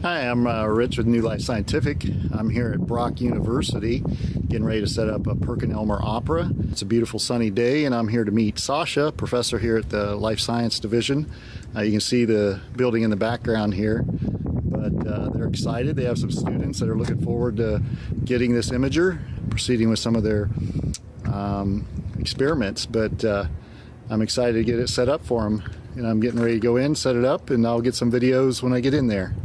Hi, I'm Rich with New Life Scientific. I'm here at Brock University getting ready to set up a Perkin Elmer opera. It's a beautiful sunny day and I'm here to meet Sasha, professor here at the Life Science Division. You can see the building in the background here, but they're excited. They have some students that are looking forward to getting this imager, proceeding with some of their experiments, but I'm excited to get it set up for them. And I'm getting ready to go in, set it up, and I'll get some videos when I get in there.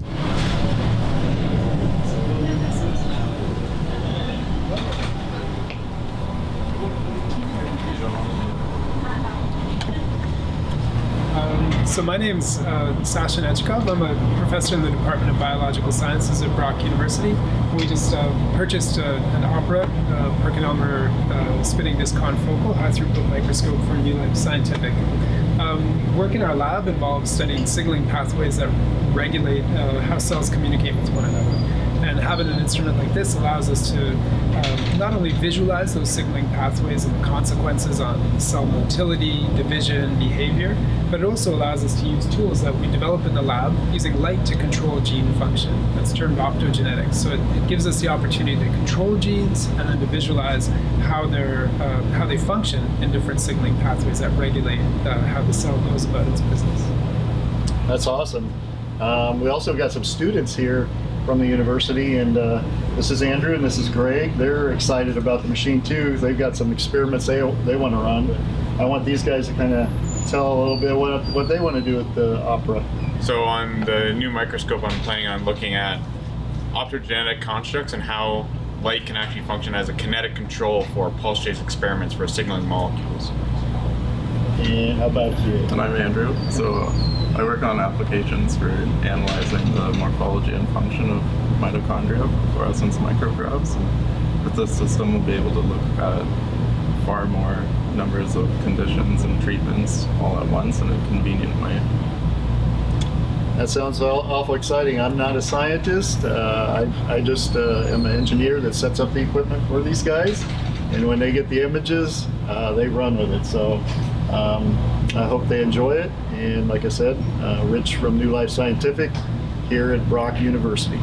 So my name's Sasha Nechkov. I'm a professor in the Department of Biological Sciences at Brock University. We just purchased an opera, Perkin Elmer spinning disc confocal high throughput microscope from New Life Scientific. Work in our lab involves studying signaling pathways that regulate how cells communicate with one another. And having an instrument like this allows us to not only visualize those signaling pathways and the consequences on cell motility, division, behavior, but it also allows us to use tools that we develop in the lab using light to control gene function. That's termed optogenetics. So it gives us the opportunity to control genes and then to visualize how they function in different signaling pathways that regulate how the cell goes about its business. That's awesome. We also got some students here from the university, and this is Andrew and this is Greg. They're excited about the machine too. They've got some experiments they want to run. I want these guys to kind of tell a little bit what they want to do with the opera. So on the new microscope, I'm planning on looking at optogenetic constructs and how light can actually function as a kinetic control for pulse chase experiments for signaling molecules. And how about you? And I'm Andrew. So I work on applications for analyzing the morphology and function of mitochondria for fluorescence micrographs. And with this system, we'll be able to look at far more numbers of conditions and treatments all at once in a convenient way. That sounds awful exciting. I'm not a scientist. I just am an engineer that sets up the equipment for these guys. And when they get the images, they run with it. So I hope they enjoy it. And like I said, Rich from New Life Scientific here at Brock University.